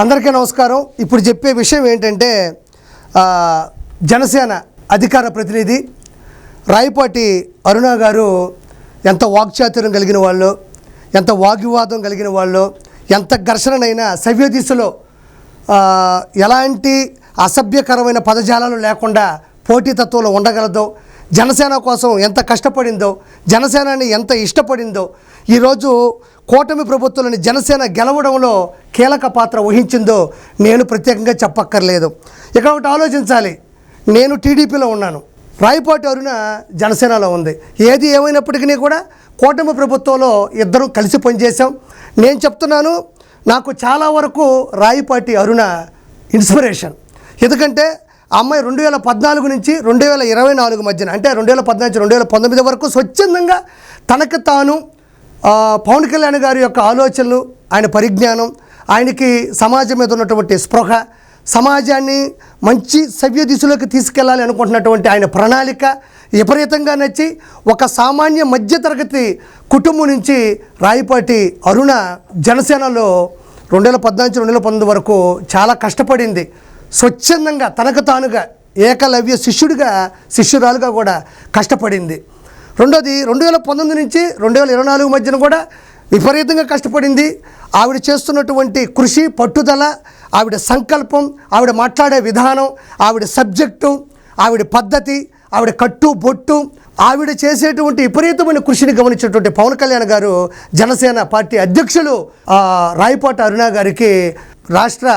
అందరికీ నమస్కారం. ఇప్పుడు చెప్పే విషయం ఏంటంటే జనసేన అధికార ప్రతినిధి రాయపాటి అరుణ గారు ఎంత వాక్చాతుర్యం కలిగిన వాళ్ళు, ఎంత వాగ్వివాదం కలిగిన వాళ్ళు, ఎంత ఘర్షణనైనా సవ్య దిశలో ఎలాంటి అసభ్యకరమైన పదజాలాలు లేకుండా పోటీతత్వంలో ఉండగలదో, జనసేన కోసం ఎంత కష్టపడిందో, జనసేనని ఎంత ఇష్టపడిందో, ఈరోజు కూటమి ప్రభుత్వంలోని జనసేన గెలవడంలో కీలక పాత్ర వహించిందో నేను ప్రత్యేకంగా చెప్పక్కర్లేదు. ఇక్కడ ఒకటి ఆలోచించాలి. నేను టీడీపీలో ఉన్నాను, రాయపాటి అరుణ జనసేనలో ఉంది. ఏది ఏమైనప్పటికీ కూడా కూటమి ప్రభుత్వంలో ఇద్దరం కలిసి పనిచేసాం. నేను చెప్తున్నాను, నాకు చాలా వరకు రాయపాటి అరుణ ఇన్స్పిరేషన్. ఎందుకంటే ఆ అమ్మాయి 2014 నుంచి 2024 మధ్యన, అంటే 2014 నుంచి 2019 వరకు స్వచ్ఛందంగా తనకు తాను పవన్ కళ్యాణ్ గారి యొక్క ఆలోచనలు, ఆయన పరిజ్ఞానం, ఆయనకి సమాజం మీద ఉన్నటువంటి స్పృహ, సమాజాన్ని మంచి సవ్య దిశలోకి తీసుకెళ్ళాలి అనుకుంటున్నటువంటి ఆయన ప్రణాళిక విపరీతంగా నచ్చి ఒక సామాన్య మధ్యతరగతి కుటుంబం నుంచి రాయపాటి అరుణ జనసేనలో 2014 నుంచి 2019 వరకు చాలా కష్టపడింది. స్వచ్ఛందంగా తనకు తానుగా ఏకలవ్య శిష్యురాలుగా కూడా కష్టపడింది. రెండోది 2019 నుంచి 2024 మధ్యన కూడా విపరీతంగా కష్టపడింది. ఆవిడ చేస్తున్నటువంటి కృషి, పట్టుదల, ఆవిడ సంకల్పం, ఆవిడ మాట్లాడే విధానం, ఆవిడ సబ్జెక్టు, ఆవిడ పద్ధతి, ఆవిడ కట్టు బొట్టు, ఆవిడ చేసేటువంటి విపరీతమైన కృషిని గమనించినటువంటి పవన్ కళ్యాణ్ గారు జనసేన పార్టీ అధ్యక్షులు రాయపాటి అరుణ గారికి రాష్ట్ర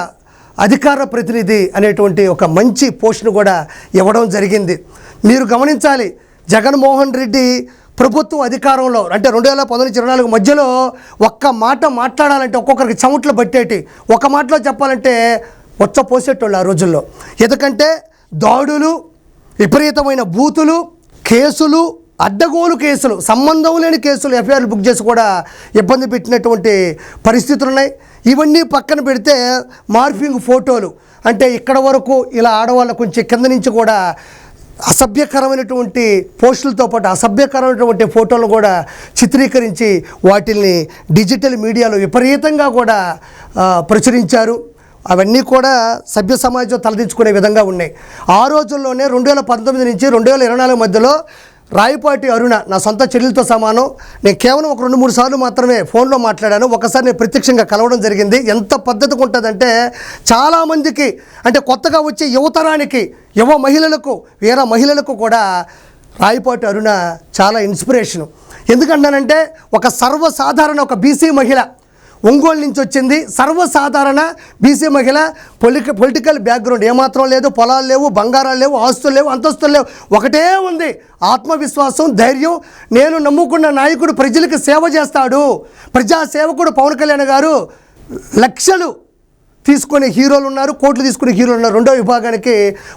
అధికార ప్రతినిధి అనేటువంటి ఒక మంచి పోస్టును కూడా ఇవ్వడం జరిగింది. మీరు గమనించాలి, జగన్మోహన్ రెడ్డి ప్రభుత్వం అధికారంలో అంటే 2019 నుంచి 2024 మధ్యలో ఒక్క మాట మాట్లాడాలంటే ఒక్కొక్కరికి చెమట్లు పట్టేటి, ఒక మాటలో చెప్పాలంటే వచ్చ పోసేటోళ్ళు ఆ రోజుల్లో. ఎందుకంటే దాడులు, విపరీతమైన బూతులు, కేసులు, అడ్డగోలు కేసులు, సంబంధం లేని కేసులు, ఎఫ్ఐఆర్లు బుక్ చేసి కూడా ఇబ్బంది పెట్టినటువంటి పరిస్థితులు ఉన్నాయి. ఇవన్నీ పక్కన పెడితే మార్ఫింగ్ ఫోటోలు, అంటే ఇక్కడ వరకు ఇలా ఆడవాళ్ళ కొంచెం కింద నుంచి కూడా అసభ్యకరమైనటువంటి పోస్టులతో పాటు అసభ్యకరమైనటువంటి ఫోటోలను కూడా చిత్రీకరించి వాటిల్ని డిజిటల్ మీడియాలో విపరీతంగా కూడా ప్రచురించారు. అవన్నీ కూడా సభ్య సమాజం తలదించుకునే విధంగా ఉన్నాయి. ఆ రోజుల్లోనే 2019 నుంచి 2024 మధ్యలో రాయపాటి అరుణ నా సొంత చెల్లెలతో సమానం. నేను కేవలం ఒక 2-3 సార్లు మాత్రమే ఫోన్లో మాట్లాడాను. ఒకసారి నేను ప్రత్యక్షంగా కలవడం జరిగింది. ఎంత పద్ధతిగా ఉంటుందంటే చాలామందికి, అంటే కొత్తగా వచ్చే యువతరానికి, యువ మహిళలకు, వీర మహిళలకు కూడా రాయపాటి అరుణ చాలా ఇన్స్పిరేషను. ఎందుకంటానంటే ఒక సర్వసాధారణ ఒక బీసీ మహిళ, ఒంగోలు నుంచి వచ్చింది, సర్వసాధారణ బీసీ మహిళ, పొలిటికల్ బ్యాక్గ్రౌండ్ ఏమాత్రం లేదు, పొలాలు లేవు, బంగారాలు లేవు, ఆస్తులు లేవు, అంతస్తులు లేవు, ఒకటే ఉంది ఆత్మవిశ్వాసం, ధైర్యం. నేను నమ్ముకున్న నాయకుడు ప్రజలకు సేవ చేస్తాడు, ప్రజాసేవకుడు పవన్ కళ్యాణ్ గారు. లక్షలు తీసుకునే హీరోలు ఉన్నారు, కోట్లు తీసుకునే హీరోలు ఉన్నారు. రెండో విభాగానికి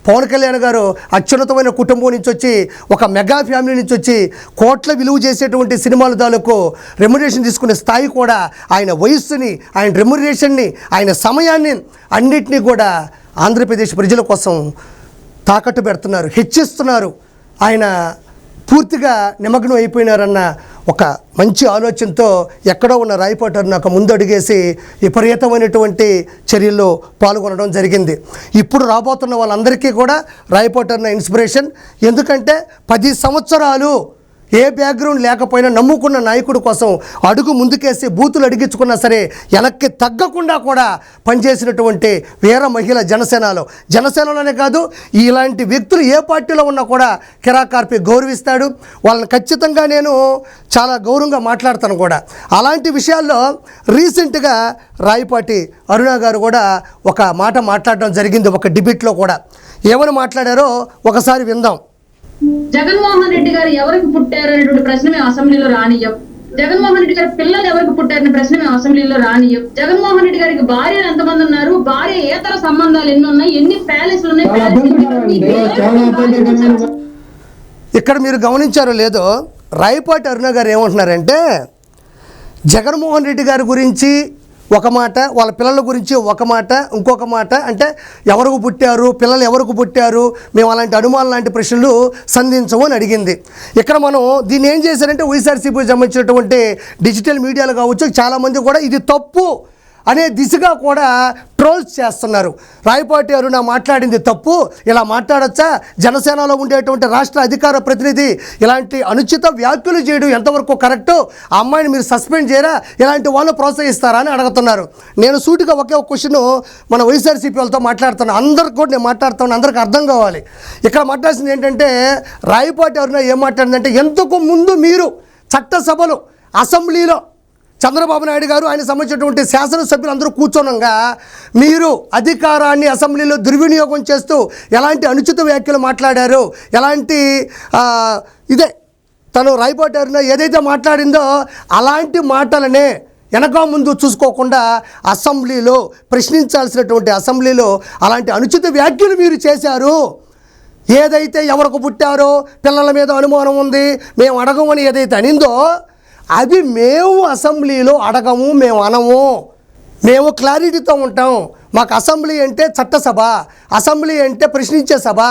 పవన్ కళ్యాణ్ గారు అత్యున్నతమైన కుటుంబం నుంచి వచ్చి, ఒక మెగా ఫ్యామిలీ నుంచి వచ్చి, కోట్ల విలువ చేసేటువంటి సినిమాల తాలూకు రెమ్యునరేషన్ తీసుకునే స్థాయి కూడా, ఆయన వయస్సుని, ఆయన రెమ్యునరేషన్ని, ఆయన సమయాన్ని అన్నిటినీ కూడా ఆంధ్రప్రదేశ్ ప్రజల కోసం తాకట్టు పెడుతున్నారు, హెచ్చిస్తున్నారు. ఆయన పూర్తిగా నిమగ్నం అయిపోయినారన్న ఒక మంచి ఆలోచనతో ఎక్కడో ఉన్న రాయపాటి అరుణ నాకు ముందు అడిగేసి విపరీతమైనటువంటి చర్యల్లో పాల్గొనడం జరిగింది. ఇప్పుడు రాబోతున్న వాళ్ళందరికీ కూడా రాయపాటి అరుణ ఇన్స్పిరేషన్. ఎందుకంటే 10 సంవత్సరాలు ఏ బ్యాక్గ్రౌండ్ లేకపోయినా నమ్ముకున్న నాయకుడి కోసం అడుగు ముందుకేసి బూతులు అడిగించుకున్నా సరే వెనక్కి తగ్గకుండా కూడా పనిచేసినటువంటి వీర మహిళ జనసేనలోనే కాదు, ఇలాంటి వ్యక్తులు ఏ పార్టీలో ఉన్నా కూడా కిరాకార్పి గౌరవిస్తాడు. వాళ్ళని ఖచ్చితంగా నేను చాలా గౌరవంగా మాట్లాడతాను కూడా. అలాంటి విషయాల్లో రీసెంట్గా రాయపాటి అరుణ గారు కూడా ఒక మాట మాట్లాడడం జరిగింది, ఒక డిబేట్లో కూడా. ఏమని మాట్లాడారో ఒకసారి విందాం. జగన్మోహన్ రెడ్డి గారు ఎవరికి పుట్టారు అనేటువంటి ప్రశ్న మేము అసెంబ్లీలో రానియ్యం. జగన్మోహన్ రెడ్డి గారి పిల్లలు ఎవరికి పుట్టారనే ప్రశ్న మేము అసెంబ్లీలో రానియ్యం. జగన్మోహన్ రెడ్డి గారికి భార్యలు ఎంతమంది ఉన్నారు, భార్య ఏతర సంబంధాలు ఎన్ని ఉన్నాయి, ఎన్ని ప్యాలెస్లు ఉన్నాయి, ఇక్కడ మీరు గమనించారో లేదో, రాయపాటి అరుణ గారు ఏమంటున్నారంటే జగన్మోహన్ రెడ్డి గారి గురించి ఒక మాట, వాళ్ళ పిల్లల గురించి ఒక మాట, ఇంకొక మాట, అంటే ఎవరికి పుట్టారు, పిల్లలు ఎవరికి పుట్టారు, మేము అలాంటి అనుమానం లాంటి ప్రశ్నలు సంధించము అని అడిగింది. ఇక్కడ మనం దీన్ని ఏం చేశారంటే వైఎస్ఆర్సీపీకి సంబంధించినటువంటి డిజిటల్ మీడియాలు కావచ్చు, చాలామంది కూడా ఇది తప్పు, అనే దిశగా కూడా ట్రోల్స్ చేస్తున్నారు. రాయపాటి అరుణ మాట్లాడింది తప్పు, ఇలా మాట్లాడచ్చా, జనసేనలో ఉండేటువంటి రాష్ట్ర అధికార ప్రతినిధి ఇలాంటి అనుచిత వ్యాఖ్యలు చేయడం ఎంతవరకు కరెక్టు, ఆ అమ్మాయిని మీరు సస్పెండ్ చేయరా, ఇలాంటి వాళ్ళు ప్రోత్సహిస్తారా అని అడుగుతున్నారు. నేను సూటిగా ఒకే ఒక క్వశ్చన్ మన వైఎస్ఆర్సీపీ వాళ్ళతో మాట్లాడుతున్నాను, అందరికి కూడా నేను మాట్లాడుతాను, అందరికి అర్థం కావాలి. ఇక్కడ మాట్లాడాల్సింది ఏంటంటే, రాయపాటి అరుణ ఏం మాట్లాడిందంటే, ఎంతకు ముందు మీరు చట్టసభలు అసెంబ్లీలో చంద్రబాబు నాయుడు గారు ఆయన సంబంధించినటువంటి శాసనసభ్యులు అందరూ కూర్చోనంగా మీరు అధికారాన్ని అసెంబ్లీలో దుర్వినియోగం చేస్తూ ఎలాంటి అనుచిత వ్యాఖ్యలు మాట్లాడారు, ఎలాంటి ఇదే తను రాయపాటి అరుణ ఏదైతే మాట్లాడిందో అలాంటి మాటలనే వెనక ముందు చూసుకోకుండా అసెంబ్లీలో ప్రశ్నించాల్సినటువంటి అసెంబ్లీలో అలాంటి అనుచిత వ్యాఖ్యలు మీరు చేశారు. ఏదైతే ఎవరికి పుట్టారో పిల్లల మీద అనుమానం ఉంది, మేము అడగమని ఏదైతే అనిందో అది మేము అసెంబ్లీలో అడగము, మేము అనము, మేము క్లారిటీతో ఉంటాం. మాకు అసెంబ్లీ అంటే చట్టసభ, అసెంబ్లీ అంటే ప్రశ్నించే సభ,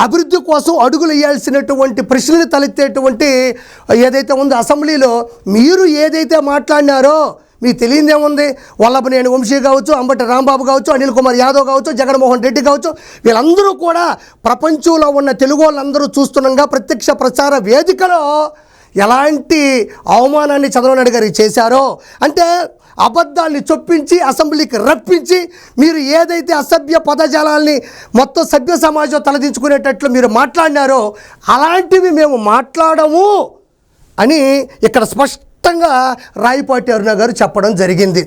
అభివృద్ధి కోసం అడుగులు వేయాల్సినటువంటి ప్రశ్నలు తలెత్తేటువంటి ఏదైతే ఉందో అసెంబ్లీలో మీరు ఏదైతే మాట్లాడినారో మీకు తెలియదేముంది. వల్లభనేని వంశీ కావచ్చు, అంబటి రాంబాబు కావచ్చు, అనిల్ కుమార్ యాదవ్ కావచ్చు, జగన్మోహన్ రెడ్డి కావచ్చు, వీళ్ళందరూ కూడా ప్రపంచంలో ఉన్న తెలుగు వాళ్ళందరూ చూస్తుండగా ప్రత్యక్ష ప్రచార వేదికలో ఎలాంటి అవమానాన్ని చంద్రబాబు నాయుడు గారికి చేశారో, అంటే అబద్ధాన్ని చొప్పించి అసెంబ్లీకి రప్పించి మీరు ఏదైతే అసభ్య పదజాలాల్ని మొత్తం సభ్య సమాజం తలదించుకునేటట్లు మీరు మాట్లాడినారో అలాంటివి మేము మాట్లాడము అని ఇక్కడ స్పష్టంగా రాయపాటి అరుణ గారు చెప్పడం జరిగింది.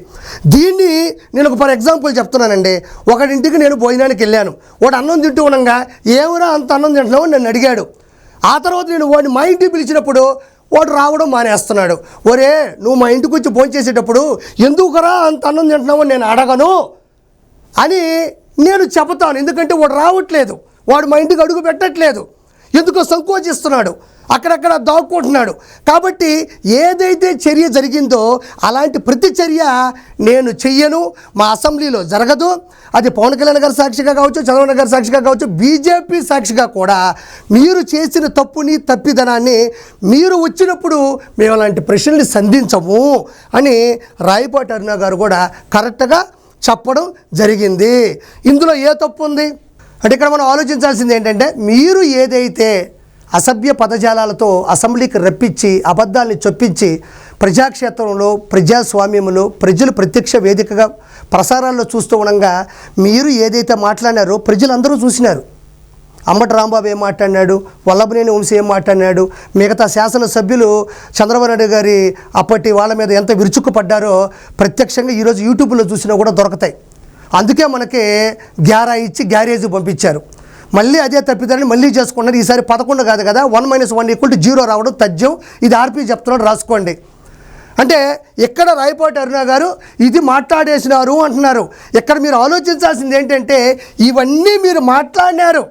దీన్ని నేను ఒక ఫర్ ఎగ్జాంపుల్ చెప్తున్నానండి. ఒకడింటికి నేను భోజనానికి వెళ్ళాను, వాడు అన్నం తింటూ ఉండగా ఏమరా అంత అన్నం తింటున్నావు అని నన్ను అడిగాడు. ఆ తర్వాత నేను వాడిని మా ఇంటికి పిలిచినప్పుడు వాడు రావడం మానేస్తున్నాడు. ఒరే నువ్వు మా ఇంటికి వచ్చి భోజనం చేసేటప్పుడు ఎందుకురా అంత అన్నం తింటున్నావు నేను అడగను అని నేను చెబుతాను. ఎందుకంటే వాడు రావట్లేదు, వాడు మా ఇంటికి అడుగు పెట్టట్లేదు, ఎందుకో సంకోచిస్తున్నాడు, అక్కడక్కడ దాక్కుంటున్నాడు. కాబట్టి ఏదైతే చర్య జరిగిందో అలాంటి ప్రతి చర్య నేను చెయ్యను, మా అసెంబ్లీలో జరగదు. అది పవన్ కళ్యాణ్ గారి సాక్షిగా కావచ్చు, చంద్రబాబు గారి సాక్షిగా కావచ్చు, బీజేపీ సాక్షిగా కూడా మీరు చేసిన తప్పుని తప్పిదనాన్ని మీరు వచ్చినప్పుడు మేము అలాంటి ప్రశ్నల్ని సంధించము అని రాయపాటి అరుణ గారు కూడా కరెక్ట్గా చెప్పడం జరిగింది. ఇందులో ఏ తప్పు ఉంది అంటే ఇక్కడ మనం ఆలోచించాల్సింది ఏంటంటే, మీరు ఏదైతే అసభ్య పదజాలాలతో అసెంబ్లీకి రప్పించి అబద్ధాన్ని చొప్పించి ప్రజాక్షేత్రంలో ప్రజాస్వామ్యంలో ప్రజలు ప్రత్యక్ష వేదికగా ప్రసారాల్లో చూస్తూ ఉండగా మీరు ఏదైతే మాట్లాడారో ప్రజలందరూ చూసినారు. అంబటి రాంబాబు ఏం మాట్లాడినాడు, వల్లభనేని వంశీ ఏం మాట్లాడినాడు, మిగతా శాసనసభ్యులు చంద్రబాబు నాయుడు గారి అప్పటి వాళ్ళ మీద ఎంత విరుచుకుపడ్డారో ప్రత్యక్షంగా ఈరోజు యూట్యూబ్లో చూసినా కూడా దొరుకుతాయి. అందుకే మనకి గ్యారా ఇచ్చి గ్యారేజ్ పంపించారు. మళ్ళీ అదే తప్పిదాన్ని మళ్ళీ చేసుకున్నారు. ఈసారి 11 కాదు కదా, 1 - 1 = 0 రావడం తథ్యం. ఇది ఆర్పీ చెప్తున్నాడు, రాసుకోండి. అంటే ఇక్కడ రాయపాటి అరుణ గారు ఇది మాట్లాడేసినారు అంటున్నారు. ఇక్కడ మీరు ఆలోచించాల్సింది ఏంటంటే, ఇవన్నీ మీరు మాట్లాడినారు,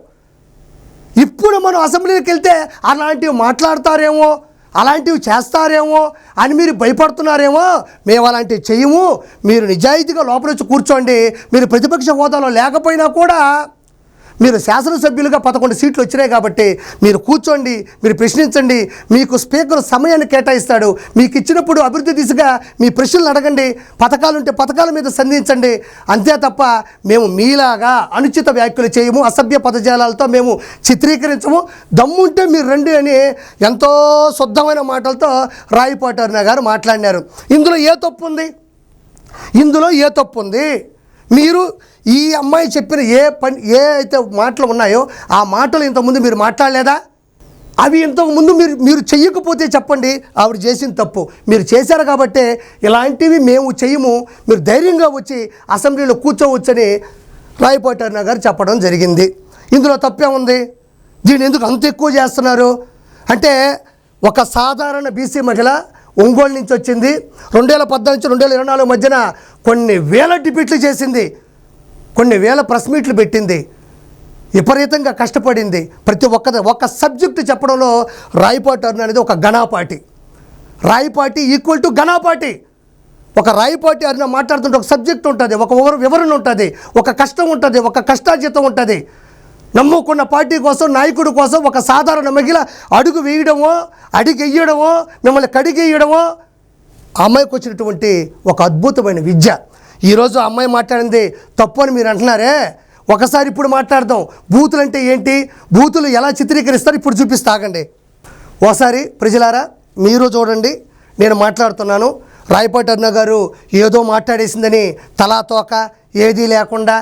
ఇప్పుడు మనం అసెంబ్లీకి వెళ్తే అలాంటివి మాట్లాడతారేమో, అలాంటివి చేస్తారేమో అని మీరు భయపడుతున్నారేమో. మేము అలాంటివి చెయ్యము, మీరు నిజాయితీగా లోపల వచ్చి కూర్చోండి. మీరు ప్రతిపక్ష హోదాలో లేకపోయినా కూడా మీరు శాసనసభ్యులుగా 11 సీట్లు వచ్చినాయి కాబట్టి మీరు కూర్చోండి, మీరు ప్రశ్నించండి. మీకు స్పీకర్ సమయాన్ని కేటాయిస్తాడు, మీకు ఇచ్చినప్పుడు అభివృద్ధి దిశగా మీ ప్రశ్నలు అడగండి, పథకాలుంటే పథకాల మీద సంధించండి. అంతే తప్ప మేము మీలాగా అనుచిత వ్యాఖ్యలు చేయము, అసభ్య పదజాలాలతో మేము చిత్రీకరించము. దమ్ముంటే మీరు రండి అని ఎంతో శుద్ధమైన మాటలతో రాయపాటి అరుణ గారు మాట్లాడినారు. ఇందులో ఏ తప్పు ఉంది? ఇందులో ఏ తప్పు ఉంది? మీరు ఈ అమ్మాయి చెప్పిన ఏ అయితే మాటలు ఉన్నాయో ఆ మాటలు ఇంతకుముందు మీరు మాట్లాడలేదా? అవి ఇంతకుముందు మీరు చెయ్యకపోతే చెప్పండి, ఆవిడ చేసిన తప్పు. మీరు చేశారు కాబట్టి ఇలాంటివి మేము చెయ్యము, మీరు ధైర్యంగా వచ్చి అసెంబ్లీలో కూర్చోవచ్చని రాయపాటి అరుణ గారు చెప్పడం జరిగింది. ఇందులో తప్పేముంది? దీన్ని ఎందుకు అంత ఎక్కువ చేస్తున్నారు అంటే, ఒక సాధారణ బీసీ మహిళ ఒంగోలు నుంచి వచ్చింది, 2014 నుంచి 2024 మధ్యన కొన్ని వేల డిబేట్లు చేసింది, కొన్ని వేల ప్రెస్ మీట్లు పెట్టింది, విపరీతంగా కష్టపడింది. ప్రతి ఒక్క సబ్జెక్టు చెప్పడంలో రాయపాటి అరుణ అనేది ఒక ఘనాపాటి. రాయపాటి ఈక్వల్ టు ఘనాపాటి. ఒక రాయపాటి అరుణ మాట్లాడుతుంటే ఒక సబ్జెక్ట్ ఉంటుంది, ఒక వివరణ ఉంటుంది, ఒక కష్టం ఉంటుంది, ఒక కష్టార్జితం ఉంటుంది. నమ్ముకున్న పార్టీ కోసం, నాయకుడి కోసం ఒక సాధారణ మహిళ అడుగు వేయడమో, అడిగెయ్యడమో, మిమ్మల్ని కడిగేయడమో అమ్మాయికి వచ్చినటువంటి ఒక అద్భుతమైన విద్య. ఈరోజు అమ్మాయి మాట్లాడింది తప్పు అని మీరు అంటున్నారే, ఒకసారి ఇప్పుడు మాట్లాడదాం. బూతులు అంటే ఏంటి, బూతులు ఎలా చిత్రీకరిస్తారు ఇప్పుడు చూపిస్తా, ఆగండి ఒకసారి. ప్రజలారా మీరు చూడండి, నేను మాట్లాడుతున్నాను. రాయపాటి అరుణ గారు ఏదో మాట్లాడేసిందని తలా తోక ఏదీ లేకుండా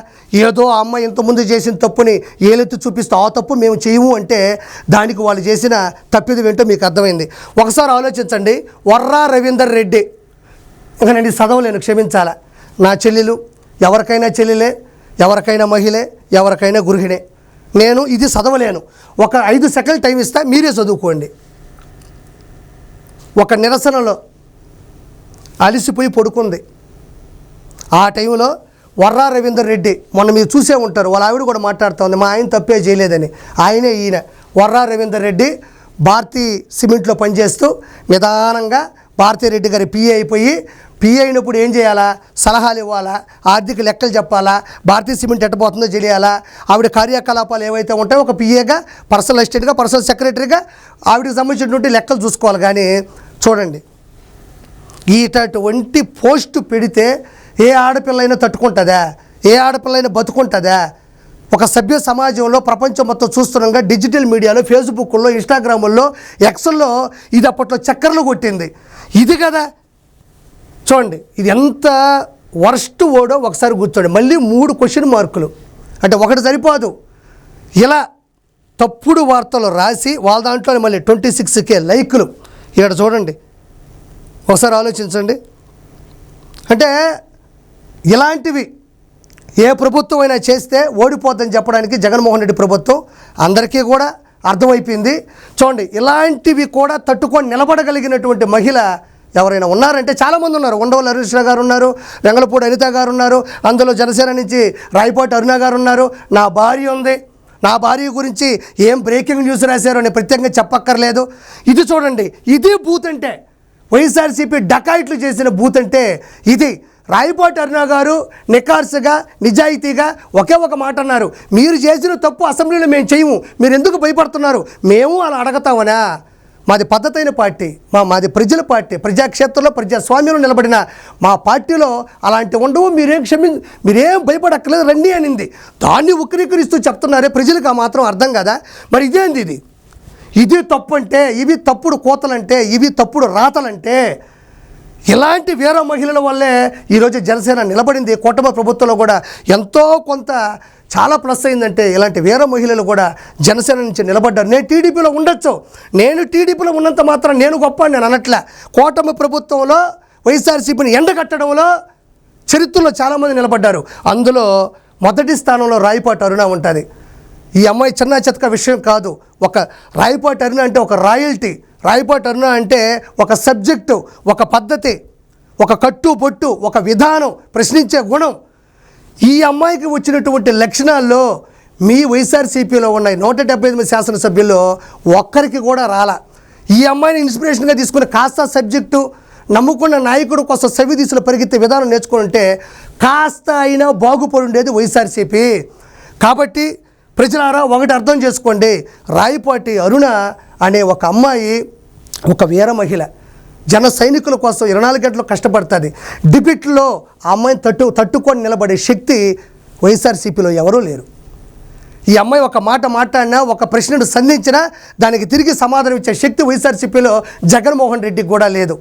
ఏదో ఆ అమ్మాయి ఇంతకుముందు చేసిన తప్పుని ఏలెత్తి చూపిస్తూ ఆ తప్పు మేము చేయము అంటే దానికి వాళ్ళు చేసిన తప్పిదం ఏంటో మీకు అర్థమైంది. ఒకసారి ఆలోచించండి. వర్రా రవీందర్ రెడ్డి, ఇక నేను చదవలేను, క్షమించాలా. నా చెల్లెలు, ఎవరికైనా చెల్లెలే, ఎవరికైనా మహిళే, ఎవరికైనా గృహిణే. నేను ఇది చదవలేను. ఒక 5 సెకండ్లు టైం ఇస్తా, మీరే చదువుకోండి. ఒక నిరసనలో అలిసిపోయి పడుకుంది. ఆ టైంలో వర్రా రవీందర్ రెడ్డి, మొన్న మీరు చూసే ఉంటారు, వాళ్ళ ఆవిడ కూడా మాట్లాడుతూ ఉంది, మా ఆయన తప్పే చేయలేదని. ఆయనే ఈయన వర్రా రవీందర్ రెడ్డి. భారతీ సిమెంట్లో పనిచేస్తూ నిదానంగా భారతీరెడ్డి గారి పిఏ అయిపోయి, పిఏ అయినప్పుడు ఏం చేయాలా, సలహాలు ఇవ్వాలా, ఆర్థిక లెక్కలు చెప్పాలా, భారతీయ సిమెంట్ ఎట్టబోతుందో తెలియాలా, ఆవిడ కార్యకలాపాలు ఏవైతే ఉంటాయో ఒక పిఏగా, పర్సనల్ అసిస్టెంట్గా, పర్సనల్ సెక్రటరీగా ఆవిడకి సంబంధించినటువంటి లెక్కలు చూసుకోవాలి. కానీ చూడండి, ఇటువంటి పోస్టు పెడితే ఏ ఆడపిల్లైనా తట్టుకుంటుందా, ఏ ఆడపిల్లైనా బతుకుంటుందా? ఒక సభ్య సమాజంలో ప్రపంచం మొత్తం చూస్తున్నాగా డిజిటల్ మీడియాలో, ఫేస్బుక్లో, ఇన్స్టాగ్రాముల్లో, ఎక్స్లో ఇది అప్పట్లో చక్కర్లు కొట్టింది. ఇది కదా చూడండి, ఇది ఎంత వర్స్ట్ ఓడో ఒకసారి కూర్చోండి. మళ్ళీ 3 క్వశ్చన్ మార్కులు, అంటే ఒకటి సరిపోదు. ఇలా తప్పుడు వార్తలు రాసి వాళ్ళ దాంట్లో మళ్ళీ 26K లైకులు. ఇక్కడ చూడండి, ఒకసారి ఆలోచించండి. అంటే ఇలాంటివి ఏ ప్రభుత్వం అయినా చేస్తే ఓడిపోద్దని చెప్పడానికి జగన్మోహన్ రెడ్డి ప్రభుత్వం అందరికీ కూడా అర్థమైపోయింది. చూడండి, ఇలాంటివి కూడా తట్టుకొని నిలబడగలిగినటువంటి మహిళ ఎవరైనా ఉన్నారంటే చాలామంది ఉన్నారు. ఉండవల్లి హరీష్ గారు ఉన్నారు, వెంగళపూడి అనిత గారు ఉన్నారు, అందులో జనసేన నుంచి రాయపాటి అరుణ గారు ఉన్నారు. నా భార్య ఉంది, నా భార్య గురించి ఏం బ్రేకింగ్ న్యూస్ రాశారో నేను ప్రత్యేకంగా చెప్పక్కర్లేదు. ఇది చూడండి, ఇది బూత్ అంటే, వైఎస్ఆర్సీపీ డకాయిట్లు చేసిన బూత్ అంటే ఇది. రాయపాటి అరుణ గారు నిఖార్సుగా, నిజాయితీగా ఒకే ఒక మాట అన్నారు, మీరు చేసిన తప్పు అసెంబ్లీలో మేము చేయము, మీరు ఎందుకు భయపడుతున్నారు, మేము అలా అడగతామనా? మాది పద్ధతైన పార్టీ, మాది ప్రజల పార్టీ, ప్రజాక్షేత్రంలో ప్రజాస్వామ్యంలో నిలబడిన మా పార్టీలో అలాంటి ఉండవు, మీరేం భయపడక్కర్లేదు రండి అనింది. దాన్ని ఉక్కిరికరిస్తూ చెప్తున్నారే ప్రజలకు ఆ మాత్రం అర్థం కదా? మరి ఇదేంది ఇది? ఇది తప్పు అంటే, ఇవి తప్పుడు కోతలంటే, ఇవి తప్పుడు రాతలంటే, ఇలాంటి వీర మహిళల వల్లే ఈరోజు జనసేన నిలబడింది. కూటమి ప్రభుత్వంలో కూడా ఎంతో కొంత చాలా ప్లస్ అయిందంటే ఇలాంటి వీర మహిళలు కూడా జనసేన నుంచి నిలబడ్డారు. నేను టీడీపీలో ఉండొచ్చు, నేను టీడీపీలో ఉన్నంత మాత్రం నేను గొప్ప అని నేను అనట్లే. కూటమి ప్రభుత్వంలో వైఎస్ఆర్సీపీని ఎండగట్టడంలో చరిత్రలో చాలామంది నిలబడ్డారు. అందులో మొదటి స్థానంలో రాయపాటి అరుణ ఉంటుంది. ఈ అమ్మాయి చిన్న చితక విషయం కాదు. ఒక రాయపాటి అరుణ అంటే ఒక రాయల్టీ, రాయపాటి అరుణ అంటే ఒక సబ్జెక్టు, ఒక పద్ధతి, ఒక కట్టు పొట్టు, ఒక విధానం, ప్రశ్నించే గుణం. ఈ అమ్మాయికి వచ్చినటువంటి లక్షణాల్లో మీ వైఎస్ఆర్సీపీలో ఉన్న 178 శాసనసభ్యుల్లో ఒక్కరికి కూడా రాలా. ఈ అమ్మాయిని ఇన్స్పిరేషన్గా తీసుకుని కాస్త సబ్జెక్టు, నమ్ముకున్న నాయకుడు కోసం సవి దిశలో పరిగెత్తే విధానం నేర్చుకుంటే కాస్త అయినా బాగుపడి ఉండేది వైఎస్ఆర్సీపీ. కాబట్టి ప్రజలారా ఒకటి అర్థం చేసుకోండి, రాయపాటి అరుణ అనే ఒక అమ్మాయి ఒక వీర మహిళ, జన సైనికుల కోసం 24 గంటలు కష్టపడుతుంది. డిబేట్లో ఆ అమ్మాయిని తట్టుకొని నిలబడే శక్తి వైఎస్ఆర్సీపీలో ఎవరూ లేరు. ఈ అమ్మాయి ఒక మాట మాట్లాడినా, ఒక ప్రశ్నను సంధించినా దానికి తిరిగి సమాధానం ఇచ్చే శక్తి వైఎస్ఆర్సీపీలో జగన్మోహన్ రెడ్డికి కూడా లేదు.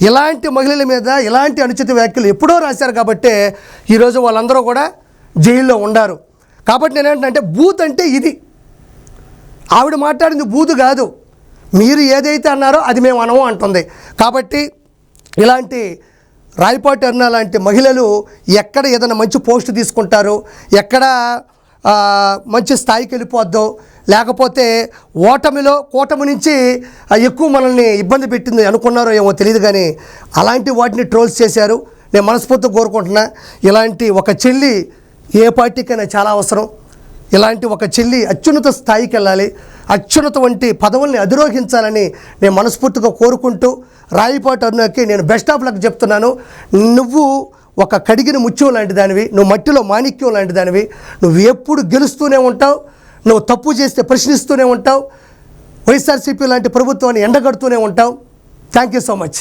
ఇలాంటి మహిళల మీద ఇలాంటి అనుచిత వ్యాఖ్యలు ఎప్పుడో రాశారు కాబట్టి ఈరోజు వాళ్ళందరూ కూడా జైల్లో ఉండారు. కాబట్టి నేనేంటంటే బూత్ అంటే ఇది. ఆవిడ మాట్లాడింది బూతు కాదు, మీరు ఏదైతే అన్నారో అది మేము అనము అంటుంది. కాబట్టి ఇలాంటి రాయపాటి అరుణ లాంటి మహిళలు ఎక్కడ ఏదైనా మంచి పోస్ట్ తీసుకుంటారు, ఎక్కడ మంచి స్థాయికి వెళ్ళిపోద్దో, లేకపోతే కూటమి నుంచి ఎక్కువ మనల్ని ఇబ్బంది పెట్టింది అనుకున్నారో ఏమో తెలియదు, కానీ అలాంటి వాటిని ట్రోల్స్ చేశారు. నేను మనస్ఫూర్తిగా కోరుకుంటున్నా, ఇలాంటి ఒక చెల్లి ఏ పార్టీకైనా చాలా అవసరం. ఇలాంటి ఒక చెల్లి అత్యున్నత స్థాయికి వెళ్ళాలి, అత్యున్నత వంటి పదవుల్ని అధిరోహించాలని నేను మనస్ఫూర్తిగా కోరుకుంటూ రాయపాటి అరుణకి నేను బెస్ట్ ఆఫ్ లక్ చెప్తున్నాను. నువ్వు ఒక కడిగిన ముత్యం లాంటి దానివి, నువ్వు మట్టిలో మాణిక్యం లాంటి దానివి, నువ్వు ఎప్పుడు గెలుస్తూనే ఉంటావు, నువ్వు తప్పు చేస్తే ప్రశ్నిస్తూనే ఉంటావు, వైఎస్ఆర్సీపీ లాంటి ప్రభుత్వాన్ని ఎండగడుతూనే ఉంటావు. Thank you so much.